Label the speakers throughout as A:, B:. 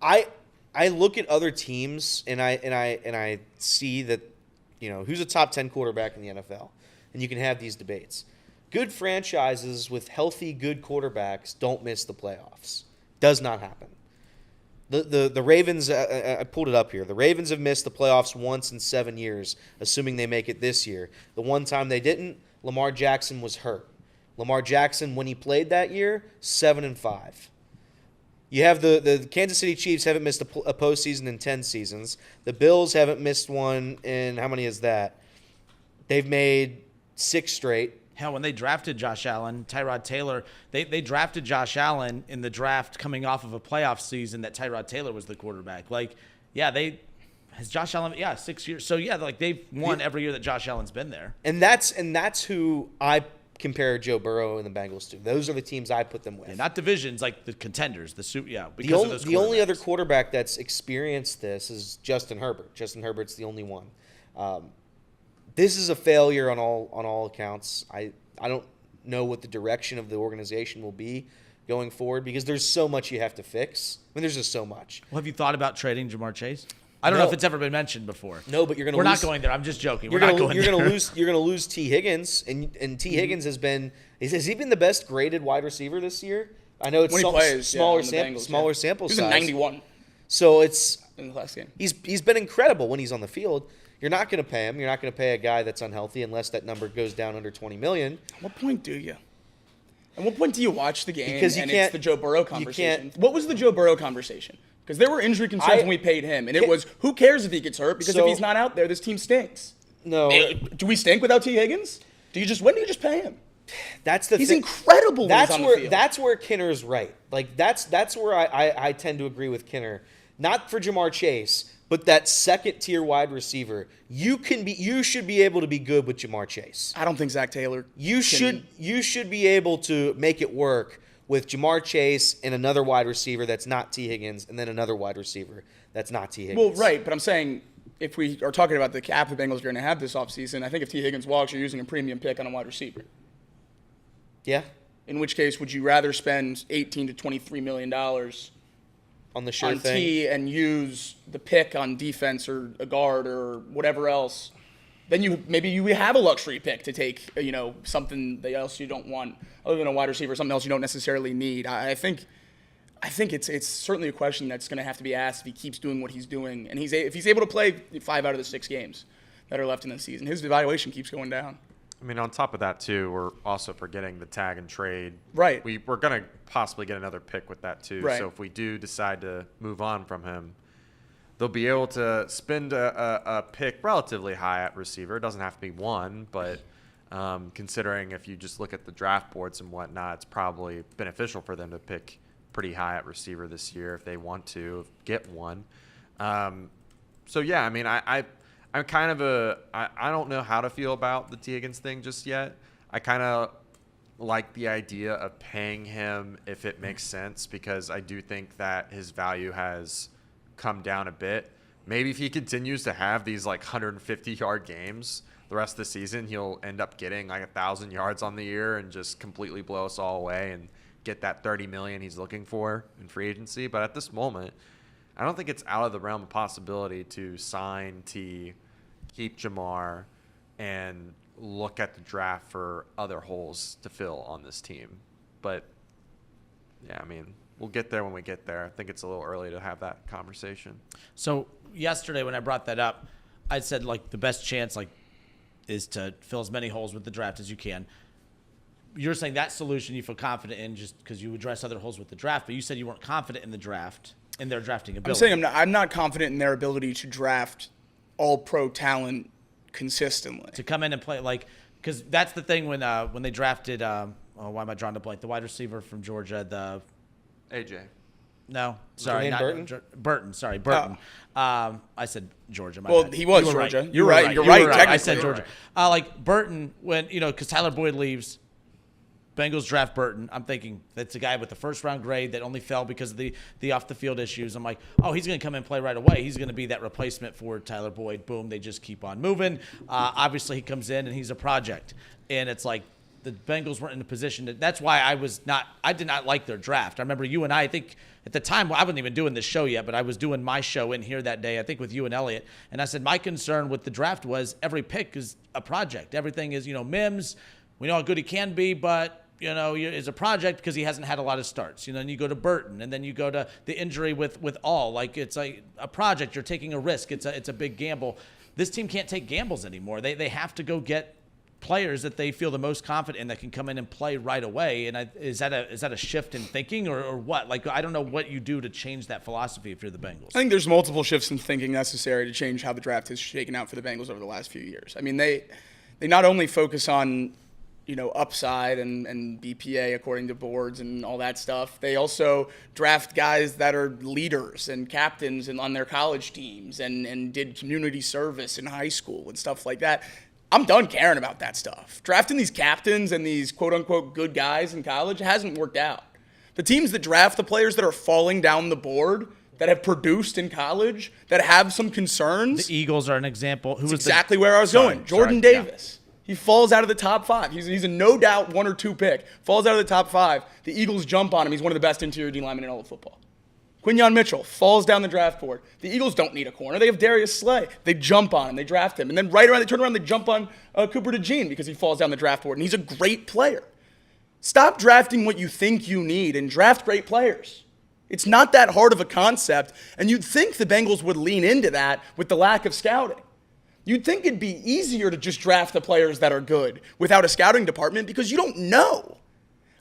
A: I look at other teams and I see that, who's a top 10 quarterback in the NFL, and you can have these debates. Good franchises with healthy, good quarterbacks don't miss the playoffs. Does not happen. The Ravens, I pulled it up here. The Ravens have missed the playoffs once in 7 years, assuming they make it this year. The one time they didn't, Lamar Jackson was hurt. Lamar Jackson, when he played that year, 7-5. You have the Kansas City Chiefs haven't missed a postseason in 10 seasons. The Bills haven't missed one in, how many is that? They've made 6 straight.
B: Hell, when they drafted Josh Allen, Tyrod Taylor, they drafted Josh Allen in the draft coming off of a playoff season that Tyrod Taylor was the quarterback. Has Josh Allen, 6 years. So, they've won every year that Josh Allen's been there.
A: And that's who I compare Joe Burrow and the Bengals to. Those are the teams I put them with.
B: Yeah, not divisions, like the contenders,
A: the only other quarterback that's experienced this is Justin Herbert. Justin Herbert's the only one. This is a failure on all accounts. I don't know what the direction of the organization will be going forward because there's so much you have to fix. I mean, there's just so much.
B: Well, have you thought about trading Jamar Chase? I don't know if it's ever been mentioned before.
A: No, but you're going to
B: We're not going there. I'm just joking.
A: You're going to lose T. Higgins, and T. Higgins has he been the best graded wide receiver this year? I know it's smaller sample size.
C: He was a 91.
A: So it's
C: in the last game.
A: He's been incredible when he's on the field. You're not going to pay him. You're not going to pay a guy that's unhealthy unless that number goes down under $20 million.
C: At what point do you? At what point do you watch the game
A: because
C: it's the Joe Burrow conversation? What was the Joe Burrow conversation? Because there were injury concerns when we paid him, and it was, who cares if he gets hurt? Because if he's not out there, this team stinks.
A: No.
C: Do we stink without T. Higgins? When do you just pay him?
A: That's the
C: He's
A: thing.
C: incredible when he's on the field.
A: That's where Kinner's right. That's where I tend to agree with Kinner. Not for Jamar Chase, but that second-tier wide receiver. You should be able to be good with Jamar Chase.
C: I don't think Zac Taylor
A: You should be able to make it work with Jamar Chase and another wide receiver that's not T. Higgins, and then another wide receiver that's not T. Higgins.
C: Well, right, but I'm saying if we are talking about the cap the Bengals are going to have this offseason, I think if T. Higgins walks, you're using a premium pick on a wide receiver.
A: Yeah.
C: In which case, would you rather spend $18 to $23 million
A: on the sure
C: on
A: thing
C: T and use the pick on defense or a guard or whatever else? Then maybe you have a luxury pick to take, something else you don't want other than a wide receiver, something else you don't necessarily need. I think it's certainly a question that's going to have to be asked if he keeps doing what he's doing, and if he's able to play 5 out of the 6 games that are left in the season. His evaluation keeps going down.
D: I mean, on top of that too, we're also forgetting the tag and trade.
C: Right.
D: We're going to possibly get another pick with that too.
C: Right.
D: So if we do decide to move on from him, they'll be able to spend a pick relatively high at receiver. It doesn't have to be 1, but considering if you just look at the draft boards and whatnot, it's probably beneficial for them to pick pretty high at receiver this year if they want to get one. So, yeah, I mean, I'm kind of I don't know how to feel about the T. Higgins thing just yet. I kind of like the idea of paying him if it makes sense because I do think that his value has come down a bit. Maybe if he continues to have these 150-yard games the rest of the season, he'll end up getting 1,000 yards on the year and just completely blow us all away and get that $30 million he's looking for in free agency. But at this moment, I don't think it's out of the realm of possibility to sign T, keep Jamar, and look at the draft for other holes to fill on this team. But, yeah, I mean, we'll get there when we get there. I think it's a little early to have that conversation.
B: So yesterday when I brought that up, I said, the best chance, is to fill as many holes with the draft as you can. You're saying that solution you feel confident in just because you address other holes with the draft, but you said you weren't confident in the draft, in their drafting ability.
C: I'm saying I'm not confident in their ability to draft all-pro talent consistently.
B: To come in and play, because that's the thing when they drafted, why am I drawing a blank? The wide receiver from Georgia,
D: AJ.
B: No, sorry, not
A: Burton?
B: Burton. Sorry, Burton. I said Georgia. My bad.
C: He was
B: You were
C: Georgia.
B: Right.
C: You're right. You're right.
B: I said Georgia. Burton, when because Tyler Boyd leaves, Bengals draft Burton. I'm thinking that's a guy with the first-round grade that only fell because of the off-the-field issues. I'm like, oh, he's going to come and play right away. He's going to be that replacement for Tyler Boyd. Boom, they just keep on moving. Obviously, he comes in and he's a project, and it's the Bengals weren't in a position that's why I did not like their draft. I remember you and I think at the time, I wasn't even doing this show yet, but I was doing my show in here that day, I think with you and Elliot. And I said, my concern with the draft was every pick is a project. Everything is, Mims, we know how good he can be, but is a project because he hasn't had a lot of starts. And you go to Burton, and then you go to the injury with All. Like, it's like a project. You're taking a risk. It's a big gamble. This team can't take gambles anymore. They have to go get players that they feel the most confident in that can come in and play right away. And is that a shift in thinking or what? Like, I don't know what you do to change that philosophy if you're the Bengals.
C: I think there's multiple shifts in thinking necessary to change how the draft has shaken out for the Bengals over the last few years. I mean, they not only focus on upside and BPA according to boards and all that stuff. They also draft guys that are leaders and captains on their college teams and did community service in high school and stuff like that. I'm done caring about that stuff. Drafting these captains and these quote-unquote good guys in college hasn't worked out. The teams that draft the players that are falling down the board, that have produced in college, that have some concerns.
B: The Eagles are an example.
C: That's exactly where I was going. Jordan Davis. Yeah. He falls out of the top 5. He's a no doubt 1 or 2 pick. Falls out of the top 5. The Eagles jump on him. He's one of the best interior D linemen in all of football. Quinyon Mitchell falls down the draft board. The Eagles don't need a corner. They have Darius Slay. They jump on him. They draft him. And then they turn around, they jump on Cooper DeJean because he falls down the draft board. And he's a great player. Stop drafting what you think you need and draft great players. It's not that hard of a concept. And you'd think the Bengals would lean into that with the lack of scouting. You'd think it'd be easier to just draft the players that are good without a scouting department because you don't know.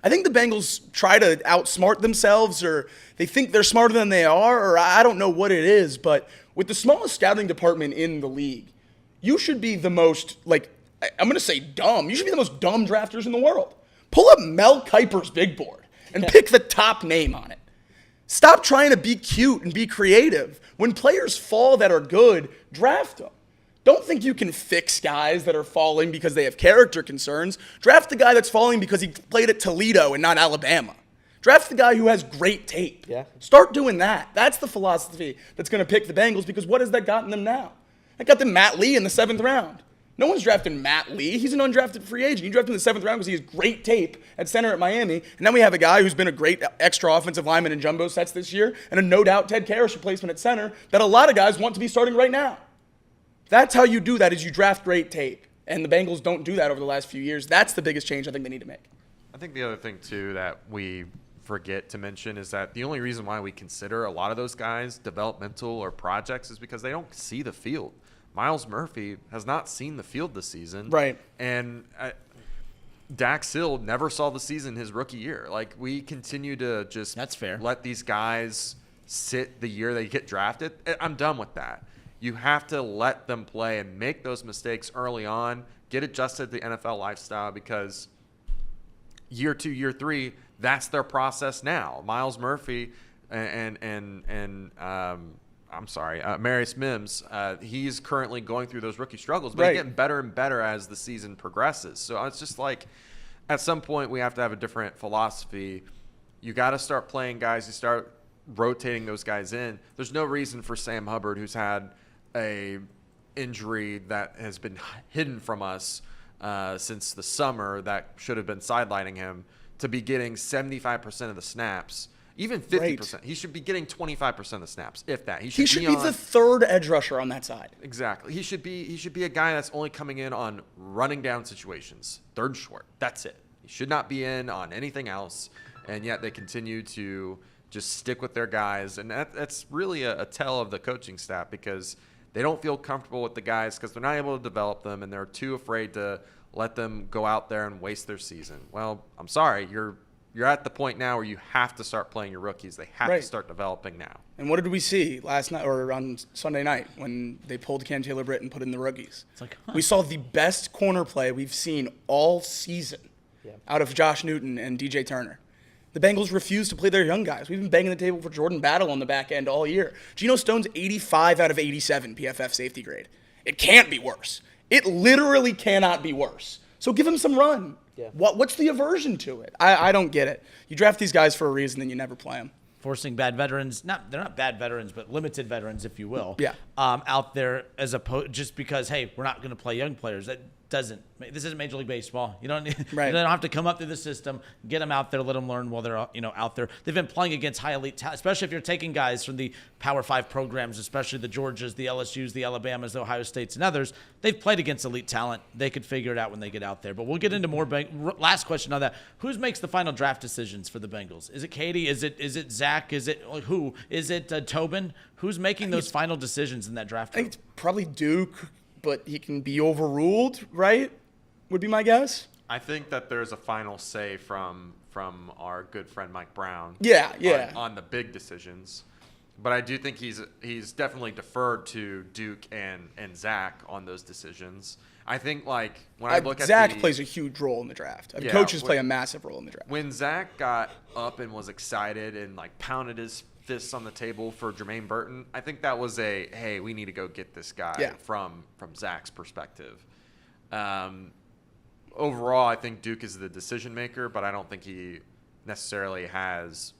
C: I think the Bengals try to outsmart themselves, or they think they're smarter than they are, or I don't know what it is, but with the smallest scouting department in the league, you should be the most, I'm going to say dumb. You should be the most dumb drafters in the world. Pull up Mel Kiper's big board and pick the top name on it. Stop trying to be cute and be creative. When players fall that are good, draft them. Don't think you can fix guys that are falling because they have character concerns. Draft the guy that's falling because he played at Toledo and not Alabama. Draft the guy who has great tape.
A: Yeah.
C: Start doing that. That's the philosophy that's going to pick the Bengals because what has that gotten them now? That got them Matt Lee in the 7th round. No one's drafting Matt Lee. He's an undrafted free agent. You draft him in the 7th round because he has great tape at center at Miami. And then we have a guy who's been a great extra offensive lineman in jumbo sets this year and a no doubt Ted Karras replacement at center that a lot of guys want to be starting right now. That's how you do that, is you draft great tape. And the Bengals don't do that over the last few years. That's the biggest change I think they need to make.
D: I think the other thing, too, that we forget to mention is that the only reason why we consider a lot of those guys developmental or projects is because they don't see the field. Myles Murphy has not seen the field this season.
C: Right.
D: And Dax Hill never saw the season his rookie year. Like, we continue to just
B: That's fair.
D: let these guys sit the year they get drafted. I'm done with that. You have to let them play and make those mistakes early on, get adjusted to the NFL lifestyle because year 2, year 3, that's their process now. Myles Murphy Marius Mims, he's currently going through those rookie struggles, but he's getting better and better as the season progresses. So it's just like at some point we have to have a different philosophy. You got to start playing guys. You start rotating those guys in. There's no reason for Sam Hubbard, who's had a injury that has been hidden from us since the summer that should have been sidelining him, to be getting 75% of the snaps, even 50%. Right. He should be getting 25% of the snaps, if that. He should be
C: the third edge rusher on that side.
D: Exactly. He should be a guy that's only coming in on running down situations, third short. That's it. He should not be in on anything else, and yet they continue to just stick with their guys, and that's really a tell of the coaching staff because they don't feel comfortable with the guys because they're not able to develop them, and they're too afraid to let them go out there and waste their season. Well, I'm sorry. You're at the point now where you have to start playing your rookies. They have to start developing now.
C: And what did we see last night or on Sunday night when they pulled Cam Taylor-Britt and put in the rookies?
B: It's like,
C: we saw the best corner play we've seen all season out of Josh Newton and DJ Turner. The Bengals refuse to play their young guys. We've been banging the table for Jordan Battle on the back end all year. Geno Stone's 85 out of 87 PFF safety grade. It can't be worse. It literally cannot be worse. So give him some run.
A: Yeah.
C: What's the aversion to it? I don't get it. You draft these guys for a reason, then you never play them.
B: Forcing bad veterans, they're not bad veterans, but limited veterans, if you will,
C: Yeah.
B: out there as opposed just because, hey, we're not going to play young players. That doesn't. This isn't Major League Baseball. You don't
C: Right.
B: you don't have to come up through the system, get them out there, let them learn while they're out there. They've been playing against high elite talent, especially if you're taking guys from the Power 5 programs, especially the Georgias, the LSUs, the Alabamas, the Ohio States, and others. They've played against elite talent. They could figure it out when they get out there. But we'll get into more. Last question on that: who makes the final draft decisions for the Bengals? Is it Katie? Is it Zach? Is it who? Is it Tobin? Who's making those final decisions in that draft
C: I think
B: room?
C: it's probably Duke, but he can be overruled, right? Would be my guess.
D: I think that there's a final say from our good friend Mike Brown.
C: Yeah.
D: On the big decisions, but I do think he's definitely deferred to Duke and Zach on those decisions. I think like when I look at
C: Zach plays a huge role in the draft.
D: Yeah,
C: Coaches play a massive role in the draft.
D: when Zach got up and was excited and like pounded his fists on the table for Jermaine Burton, I think that was hey, we need to go get this guy from Zach's perspective. Overall, I think Duke is the decision maker, but I don't think he necessarily has.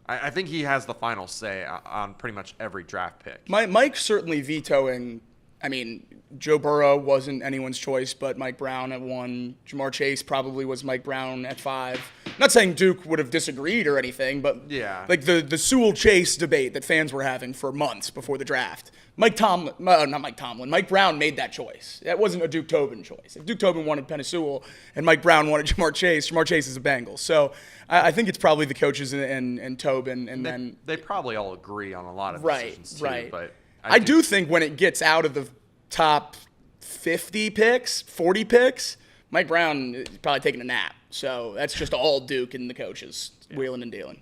D: I think he has the final say on pretty much every draft pick.
C: Mike's certainly vetoing. I mean, Joe Burrow wasn't anyone's choice, but Mike Brown at 1. Jamar Chase probably was Mike Brown at 5. Not saying Duke would have disagreed or anything, but
D: Yeah.
C: like the Sewell Chase debate that fans were having for months before the draft. Mike Brown made that choice. That wasn't a Duke Tobin choice. If Duke Tobin wanted Penei Sewell and Mike Brown wanted Jamar Chase is a Bengal. So I think it's probably the coaches and Tobin, and then
D: They probably all agree on a lot of
C: Right,
D: decisions too.
C: right.
D: But
C: I do think when it gets out of the top 50 picks, 40 picks, Mike Brown is probably taking a nap. So that's just all Duke and the coaches wheeling and dealing.